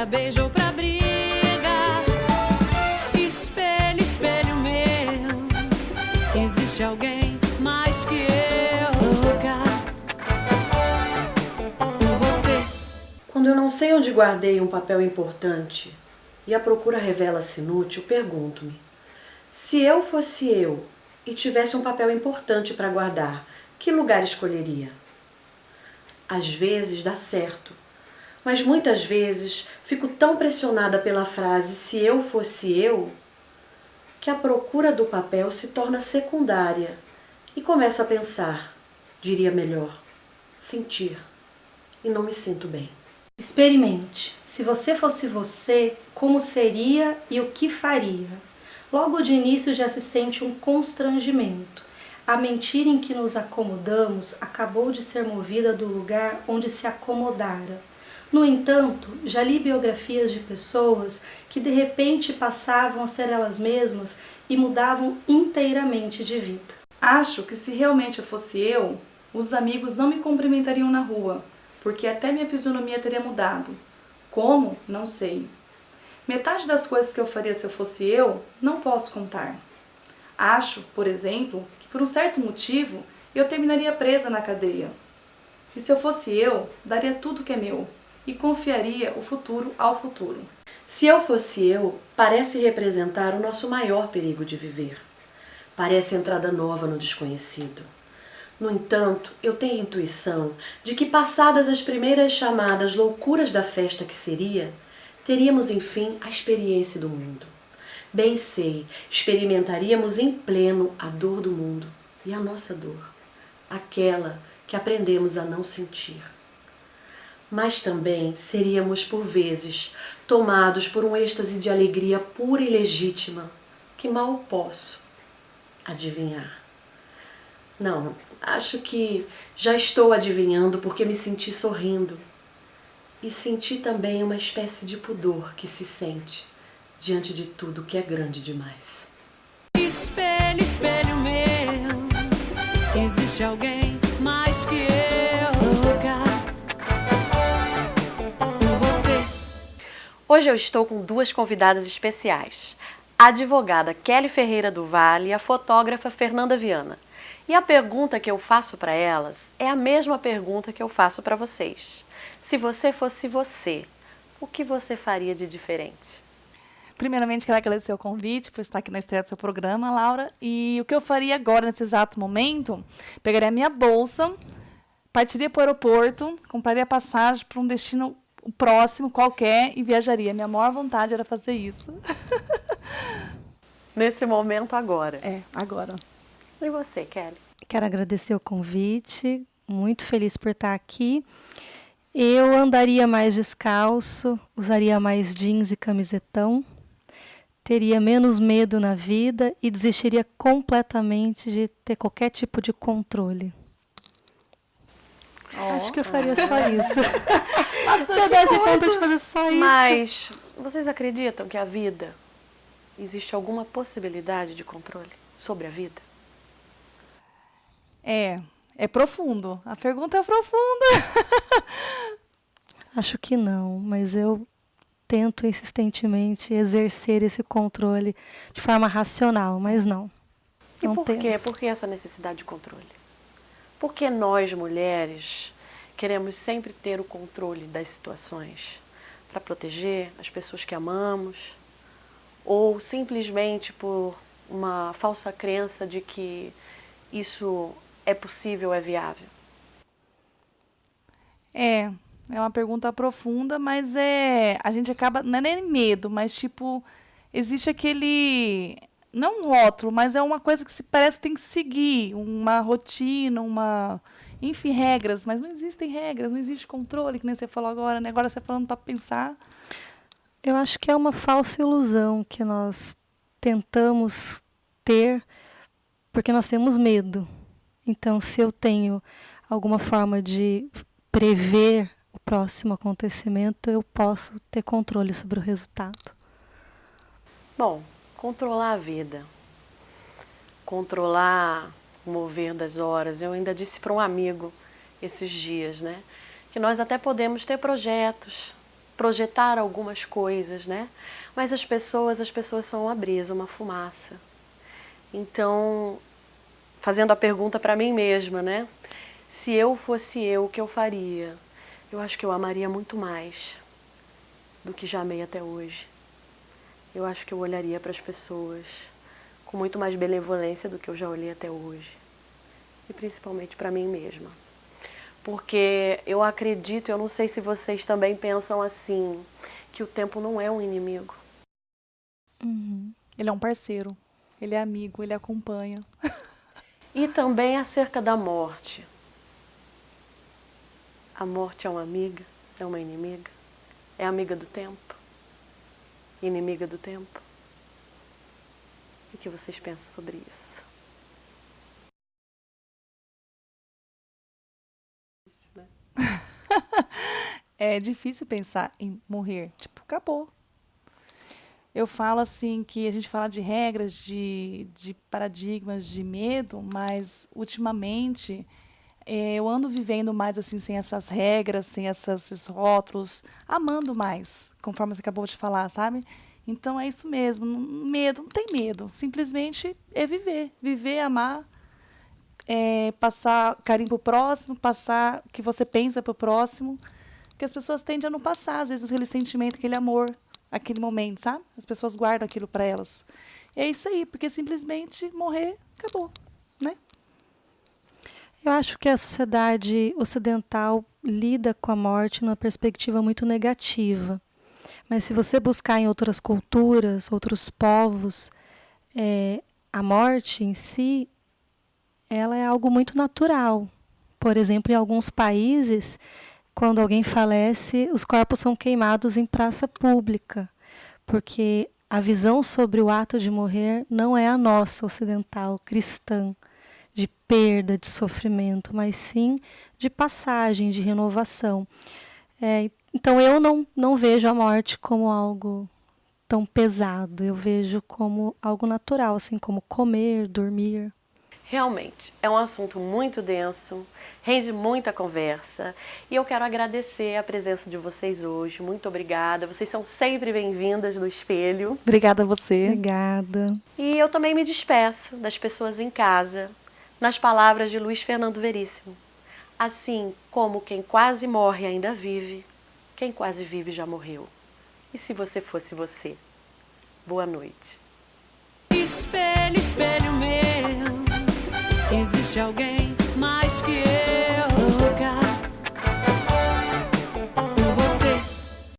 pra beijo ou pra briga. Espelho, espelho meu, existe alguém mais que eu louca por você. Quando eu não sei onde guardei um papel importante e a procura revela-se inútil, pergunto-me: se eu fosse eu e tivesse um papel importante para guardar, que lugar escolheria? Às vezes dá certo, mas muitas vezes fico tão pressionada pela frase "se eu fosse eu", que a procura do papel se torna secundária e começo a pensar, diria melhor, sentir, e não me sinto bem. Experimente. Se você fosse você, como seria e o que faria? Logo de início já se sente um constrangimento. A mentira em que nos acomodamos acabou de ser movida do lugar onde se acomodara. No entanto, já li biografias de pessoas que de repente passavam a ser elas mesmas e mudavam inteiramente de vida. Acho que se realmente eu fosse eu, os amigos não me cumprimentariam na rua, porque até minha fisionomia teria mudado. Como? Não sei. Metade das coisas que eu faria se eu fosse eu, não posso contar. Acho, por exemplo, que por um certo motivo eu terminaria presa na cadeia. E se eu fosse eu, daria tudo que é meu e confiaria o futuro ao futuro. Se eu fosse eu, parece representar o nosso maior perigo de viver. Parece entrada nova no desconhecido. No entanto, eu tenho a intuição de que, passadas as primeiras chamadas loucuras da festa que seria, teríamos, enfim, a experiência do mundo. Bem sei, experimentaríamos em pleno a dor do mundo e a nossa dor, aquela que aprendemos a não sentir. Mas também seríamos, por vezes, tomados por um êxtase de alegria pura e legítima, que mal posso adivinhar. Não, acho que já estou adivinhando porque me senti sorrindo. E senti também uma espécie de pudor que se sente diante de tudo que é grande demais. Espelho, espelho meu, existe alguém mais que eu louca por você. Hoje eu estou com duas convidadas especiais. A advogada Kelly Ferreira do Vale e a fotógrafa Fernanda Viana. E a pergunta que eu faço para elas é a mesma pergunta que eu faço para vocês. Se você fosse você, o que você faria de diferente? Primeiramente, quero agradecer o convite por estar aqui na estreia do seu programa, Laura. E o que eu faria agora, nesse exato momento, pegaria a minha bolsa, partiria para o aeroporto, compraria passagem para um destino próximo, qualquer, e viajaria. Minha maior vontade era fazer isso. Nesse momento agora. É, agora. E você, Kelly? Quero agradecer o convite, muito feliz por estar aqui. Eu andaria mais descalço, usaria mais jeans e camisetão, teria menos medo na vida e desistiria completamente de ter qualquer tipo de controle. Acho que eu faria só isso. Se eu desse conta de fazer só isso. Mas vocês acreditam que a vida, existe alguma possibilidade de controle sobre a vida? É profundo. A pergunta é profunda. Acho que não, mas eu tento insistentemente exercer esse controle de forma racional, mas não. E não por quê? temos. Por que essa necessidade de controle? Por que nós, mulheres, queremos sempre ter o controle das situações para proteger as pessoas que amamos? Ou simplesmente por uma falsa crença de que isso é possível, é viável? É uma pergunta profunda, mas a gente acaba, não é nem medo, mas tipo, existe aquele, não um rótulo, mas é uma coisa que se parece que tem que seguir, uma rotina, enfim, regras, mas não existem regras, não existe controle, que nem você falou agora, né? Agora você falando para pensar. Eu acho que é uma falsa ilusão que nós tentamos ter porque nós temos medo. Então, se eu tenho alguma forma de prever o próximo acontecimento, eu posso ter controle sobre o resultado. Bom, controlar a vida, controlar o mover das horas. Eu ainda disse para um amigo esses dias, né, que nós até podemos ter projetos, projetar algumas coisas, né? Mas as pessoas são uma brisa, uma fumaça. Então, fazendo a pergunta para mim mesma, né? Se eu fosse eu, o que eu faria? Eu acho que eu amaria muito mais do que já amei até hoje. Eu acho que eu olharia para as pessoas com muito mais benevolência do que eu já olhei até hoje. E principalmente para mim mesma. Porque eu acredito, eu não sei se vocês também pensam assim, que o tempo não é um inimigo. Ele é um parceiro, ele é amigo, ele acompanha. E também acerca da morte. A morte é uma amiga, é uma inimiga, é amiga do tempo, inimiga do tempo. O que vocês pensam sobre isso? É difícil pensar em morrer. Tipo, acabou. Eu falo assim que a gente fala de regras, de paradigmas, de medo, mas ultimamente eu ando vivendo mais assim, sem essas regras, sem esses rótulos, amando mais, conforme você acabou de falar, sabe? Então é isso mesmo. Medo, não tem medo. Simplesmente é viver. Viver, amar, passar carinho pro próximo, passar o que você pensa pro próximo. Porque as pessoas tendem a não passar, às vezes, aquele sentimento, aquele amor, aquele momento, sabe? As pessoas guardam aquilo para elas. E é isso aí, porque simplesmente morrer, acabou, né? Eu acho que a sociedade ocidental lida com a morte numa perspectiva muito negativa. Mas se você buscar em outras culturas, outros povos, a morte em si, ela é algo muito natural. Por exemplo, em alguns países, quando alguém falece, os corpos são queimados em praça pública, porque a visão sobre o ato de morrer não é a nossa ocidental, cristã, de perda, de sofrimento, mas sim de passagem, de renovação. Então eu não vejo a morte como algo tão pesado, eu vejo como algo natural, assim como comer, dormir. Realmente, é um assunto muito denso, rende muita conversa e eu quero agradecer a presença de vocês hoje. Muito obrigada, vocês são sempre bem-vindas no Espelho. Obrigada a você. Obrigada. E eu também me despeço das pessoas em casa, nas palavras de Luiz Fernando Veríssimo. Assim como quem quase morre ainda vive, quem quase vive já morreu. E se você fosse você? Boa noite. Espelho, espelho meu, existe alguém